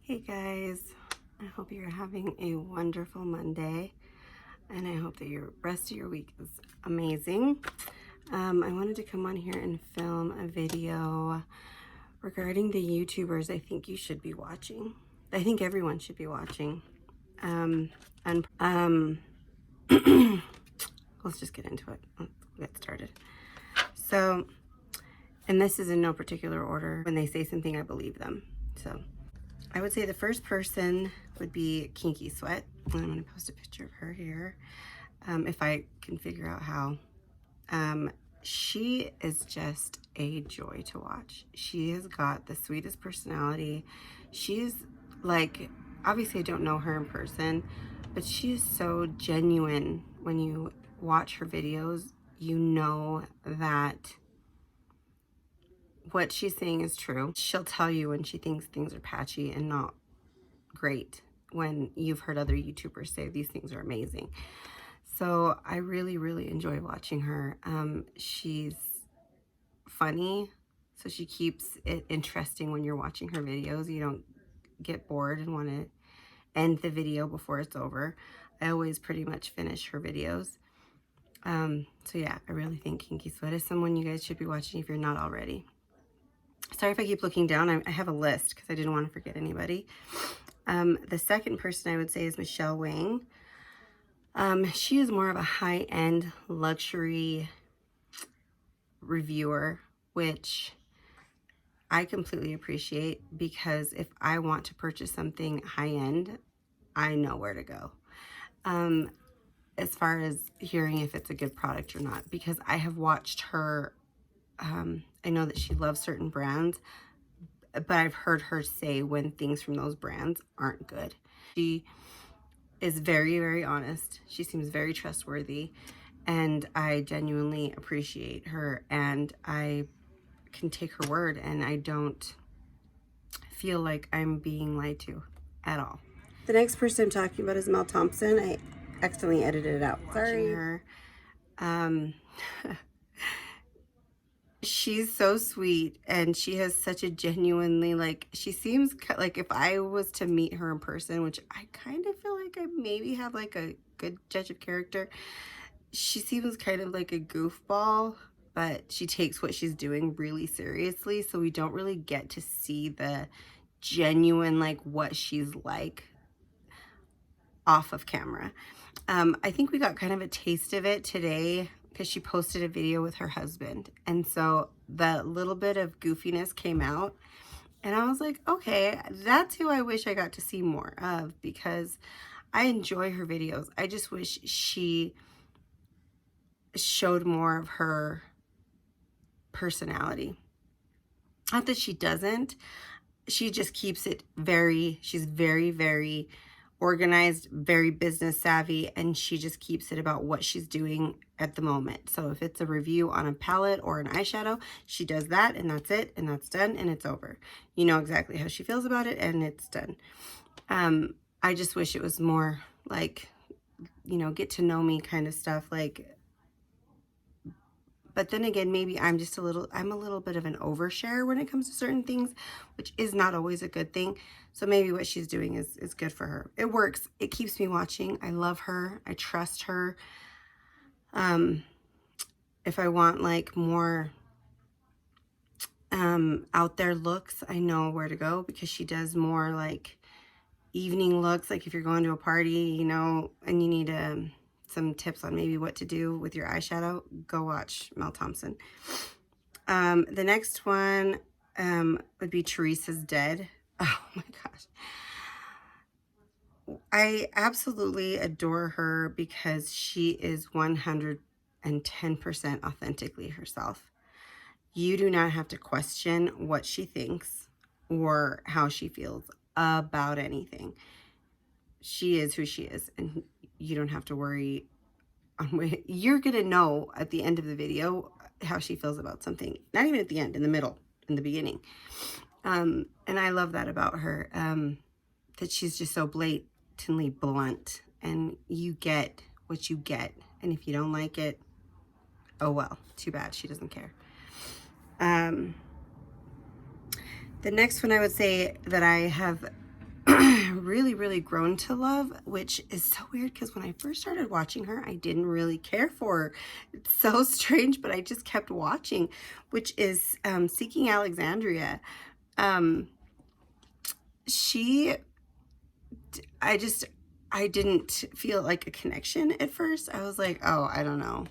Hey guys, I hope you're having a wonderful Monday and I hope that your rest of your week is amazing. I wanted to come on here and film a video regarding the YouTubers I think you should be watching. I think everyone should be watching. Let's just get into it. Let's get started. So, and this is in no particular order. When they say something, I believe them. So I would say the first person would be Kinky Sweat. I'm going to post a picture of her here if I can figure out how. She is just a joy to watch. She has got the sweetest personality. She's like, obviously I don't know her in person, but she is so genuine. When you watch her videos, you know that what she's saying is true. She'll tell you when she thinks things are patchy and not great, when you've heard other YouTubers say these things are amazing. So I really enjoy watching her. She's funny, so she keeps it interesting when you're watching her videos. You don't get bored and want to end the video before it's over. I always pretty much finish her videos. So yeah, I really think Kinky Sweat is someone you guys should be watching if you're not already. Sorry if I keep looking down. I have a list because I didn't want to forget anybody. The second person I would say is Michelle Wang. She is more of a high-end luxury reviewer, which I completely appreciate, because if I want to purchase something high-end, I know where to go. As far as hearing if it's a good product or not, because I have watched her. I know that she loves certain brands, but I've heard her say when things from those brands aren't good. She is very honest. She seems very trustworthy, and I genuinely appreciate her, and I can take her word, and I don't feel like I'm being lied to at all. The next person I'm talking about is Mel Thompson. I accidentally edited it out. Sorry. Her. She's so sweet, and she has such a genuinely, like, she seems like if I was to meet her in person, which I kind of feel like I maybe have like a good judge of character, she seems kind of like a goofball, but she takes what she's doing really seriously, so we don't really get to see the genuine, like, what she's like off of camera. I think we got kind of a taste of it today because she posted a video with her husband, and so the little bit of goofiness came out, and I was like, okay, that's who I wish I got to see more of, because I enjoy her videos. I just wish she showed more of her personality. Not that she doesn't, she just keeps it she's very organized, very business savvy, and she just keeps it about what she's doing at the moment. So if it's a review on a palette or an eyeshadow, she does that, and that's it, and that's done, and it's over. You know exactly how she feels about it, and it's done. I just wish it was more like, you know, get to know me kind of stuff, like. But then again, maybe I'm a little bit of an overshare when it comes to certain things, which is not always a good thing. So maybe what she's doing is good for her. It works. It keeps me watching. I love her. I trust her. If I want like more out there looks, I know where to go, because she does more like evening looks. Like if you're going to a party, you know, and you need some tips on maybe what to do with your eyeshadow, go watch Mel Thompson. The next one would be Teresa's Dead. Oh my gosh. I absolutely adore her because she is 110% authentically herself. You do not have to question what she thinks or how she feels about anything. She is who she is, and you don't have to worry. You're gonna know at the end of the video how she feels about something. Not even at the end, in the middle, in the beginning. And I love that about her, that she's just so blatantly blunt, and you get what you get, and if you don't like it, oh well, too bad. She doesn't care. The next one I would say that I have really, really grown to love, which is so weird because when I first started watching her, I didn't really care for her. It's so strange, but I just kept watching, which is Seeking Alexandria. I didn't feel like a connection at first. I was like, oh, I don't know.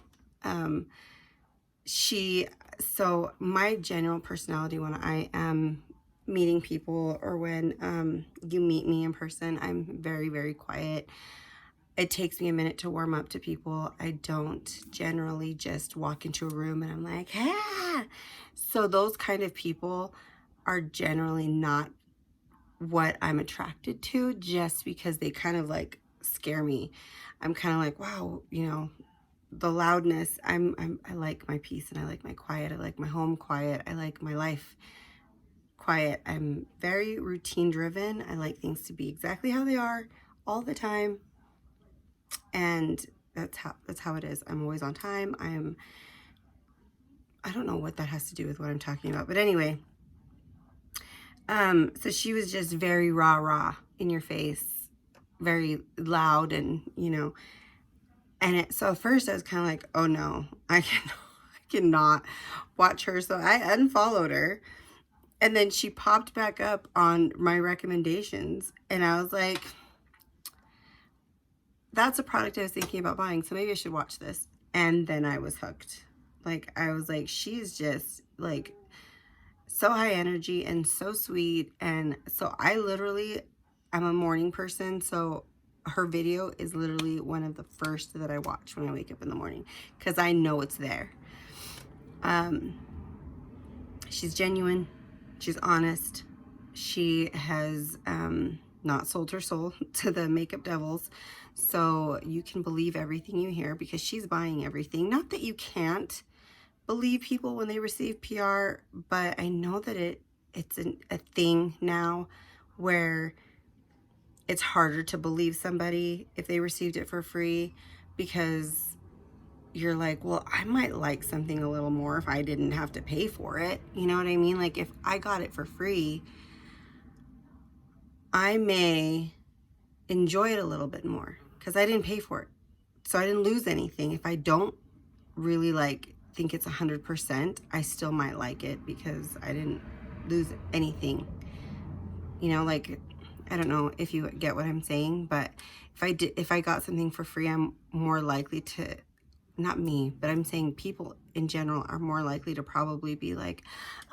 So my general personality when I am meeting people, or when you meet me in person, I'm very, very quiet. It takes me a minute to warm up to people. I don't generally just walk into a room and I'm like, ah. So those kind of people are generally not what I'm attracted to, just because they kind of like scare me. I'm kind of like, wow, you know, the loudness. I like my peace, and I like my quiet. I like my home quiet. I like my life quiet. I'm very routine driven. I like things to be exactly how they are all the time. And that's how it is. I'm always on time. I don't know what that has to do with what I'm talking about, but anyway, so she was just very rah in your face, very loud, and you know, and so at first I was kind of like, oh no, I cannot watch her. So I unfollowed her, and then she popped back up on my recommendations, and I was like, that's a product I was thinking about buying, so maybe I should watch this. And then I was hooked. Like, I was like, she's just like so high energy and so sweet. And so I'm a morning person, so her video is literally one of the first that I watch when I wake up in the morning, because I know it's there. She's genuine, she's honest, she has not sold her soul to the makeup devils, so you can believe everything you hear because she's buying everything. Not that you can't believe people when they receive PR, but I know that it's a thing now where it's harder to believe somebody if they received it for free, because you're like, well, I might like something a little more if I didn't have to pay for it. You know what I mean? Like, if I got it for free, I may enjoy it a little bit more because I didn't pay for it. So I didn't lose anything. If I don't really think it's 100%, I still might like it because I didn't lose anything. You know, like, I don't know if you get what I'm saying, but if I got something for free, I'm more likely to, not me, but I'm saying people in general are more likely to probably be like,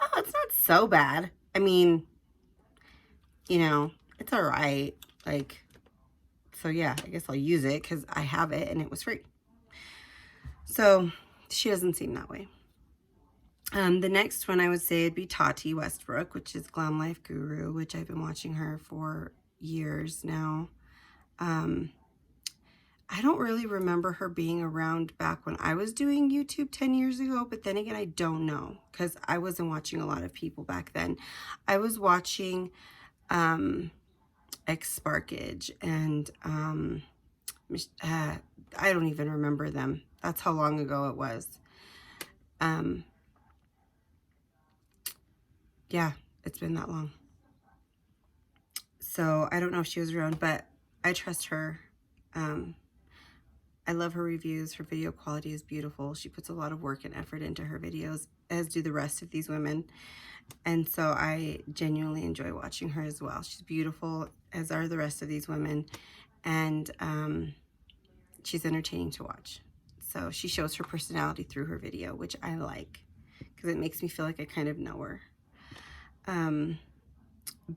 oh, it's not so bad. I mean, you know, it's all right. Like, so yeah, I guess I'll use it because I have it and it was free. So she doesn't seem that way. The next one I would say would be Tati Westbrook, which is Glom Life Guru, which I've been watching her for years now. I don't really remember her being around back when I was doing YouTube 10 years ago, but then again, I don't know because I wasn't watching a lot of people back then. I was watching X Sparkage and I don't even remember them. That's how long ago it was. Yeah, it's been that long. So I don't know if she was around, but I trust her. I love her reviews. Her video quality is beautiful. She puts a lot of work and effort into her videos, as do the rest of these women. And so I genuinely enjoy watching her as well. She's beautiful, as are the rest of these women. And she's entertaining to watch. So she shows her personality through her video, which I like because it makes me feel like I kind of know her.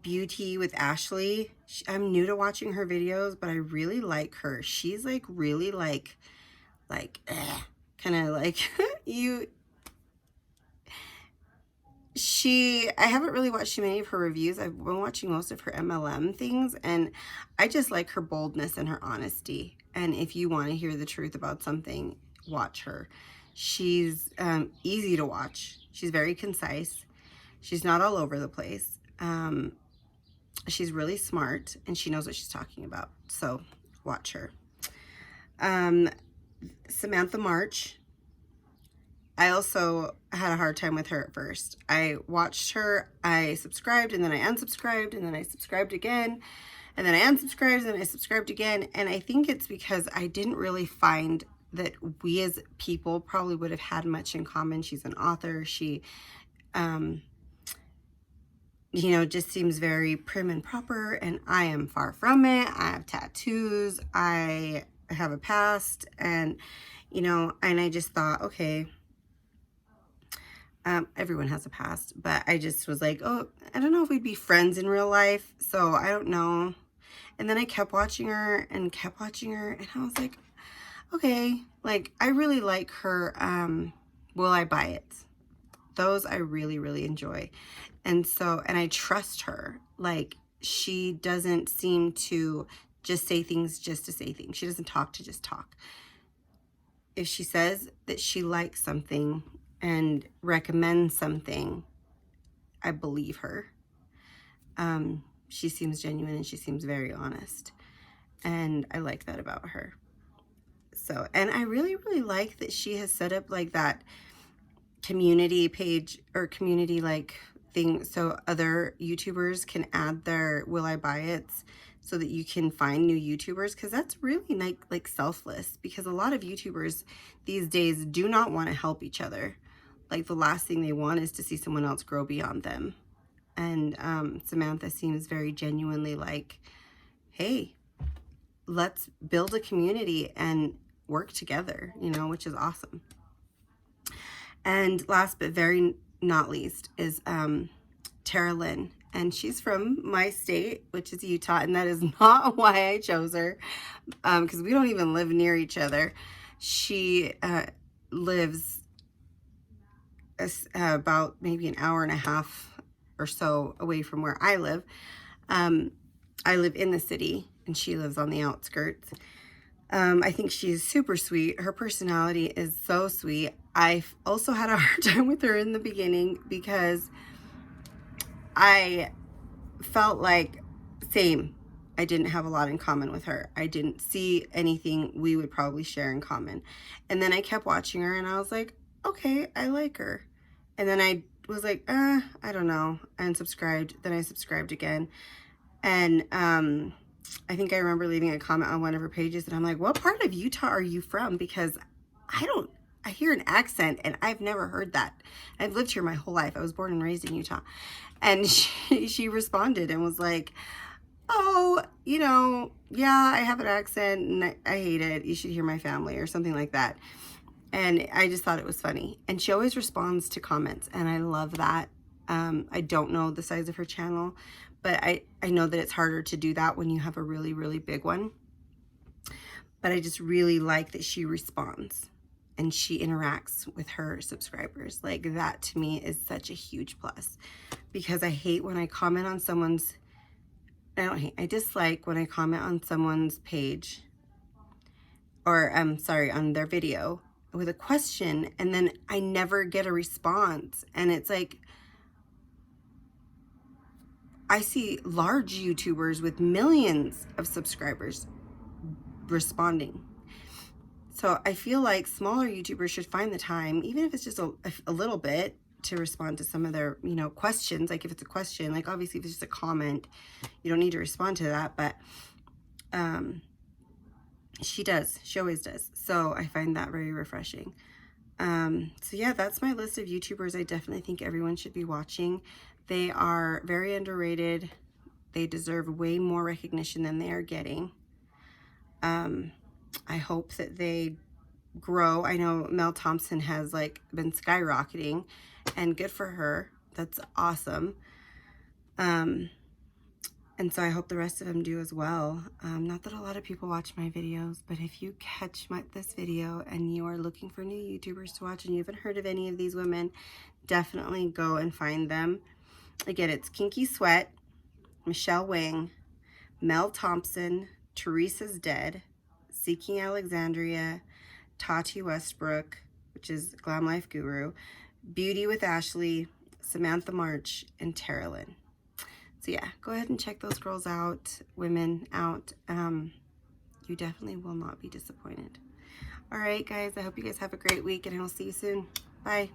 Beauty with Ashley. I'm new to watching her videos, but I really like her. She's like really kind of like I haven't really watched too many of her reviews. I've been watching most of her MLM things, and I just like her boldness and her honesty. And if you want to hear the truth about something, watch her. She's easy to watch. She's very concise. She's not all over the place. She's really smart, and she knows what she's talking about. So watch her. Samantha March. I also had a hard time with her at first. I watched her, I subscribed, and then I unsubscribed, and then I subscribed again. And then I unsubscribed and I subscribed again. And I think it's because I didn't really find that we as people probably would have had much in common. She's an author. She, you know, just seems very prim and proper, and I am far from it. I have tattoos. I have a past, and, you know, and I just thought, okay, everyone has a past, but I just was like, oh, I don't know if we'd be friends in real life, so I don't know. And then I kept watching her and kept watching her, and I was like, okay, like, I really like her, Will I Buy It? Those I really, really enjoy. And so, and I trust her. Like, she doesn't seem to just say things just to say things. She doesn't talk to just talk. If she says that she likes something and recommends something, I believe her. She seems genuine and she seems very honest. And I like that about her. So, and I really, really like that she has set up like that community page or community like thing so other YouTubers can add their Will I Buy It's so that you can find new YouTubers, because that's really like selfless, because a lot of YouTubers these days do not want to help each other. Like, the last thing they want is to see someone else grow beyond them. And Samantha seems very genuinely like, hey, let's build a community and work together, you know, which is awesome. And last but very not least is Tara Lynn. And she's from my state, which is Utah. And that is not why I chose her, because we don't even live near each other. She lives about maybe an hour and a half or so away from where I live. I live in the city and she lives on the outskirts. I think she's super sweet. Her personality is so sweet. I also had a hard time with her in the beginning because I felt like, same, I didn't have a lot in common with her. I didn't see anything we would probably share in common. And then I kept watching her and I was like, okay, I like her. And then I was like, I don't know. I unsubscribed. Then I subscribed again. And I think I remember leaving a comment on one of her pages and I'm like, what part of Utah are you from? Because I hear an accent and I've never heard that. I've lived here my whole life. I was born and raised in Utah. And she responded and was like, oh, you know, yeah, I have an accent and I hate it. You should hear my family or something like that. And I just thought it was funny. And she always responds to comments and I love that. I don't know the size of her channel, but I know that it's harder to do that when you have a really, really big one. But I just really like that she responds and she interacts with her subscribers. Like, that to me is such a huge plus, because I hate when I comment on someone's, I dislike when I comment on someone's page or on their video with a question and then I never get a response. And it's like, I see large YouTubers with millions of subscribers responding. So I feel like smaller YouTubers should find the time, even if it's just a little bit, to respond to some of their, you know, questions. Like, if it's a question, like, obviously if it's just a comment, you don't need to respond to that, but she does. She always does. So I find that very refreshing. So yeah, that's my list of YouTubers I definitely think everyone should be watching. They are very underrated. They deserve way more recognition than they are getting. I hope that they grow. I know Mel Thompson has like been skyrocketing, and good for her. That's awesome. And so I hope the rest of them do as well. Not that a lot of people watch my videos, but if you catch this video and you are looking for new YouTubers to watch and you haven't heard of any of these women, definitely go and find them. Again, it's Kinky Sweat, Michelle Wang, Mel Thompson, Teresa's Dead, Seeking Alexandria, Tati Westbrook, which is Glam Life Guru, Beauty with Ashley, Samantha March, and Tara Lynn. So yeah, go ahead and check those girls out, women out. You definitely will not be disappointed. All right, guys, I hope you guys have a great week, and I'll see you soon. Bye.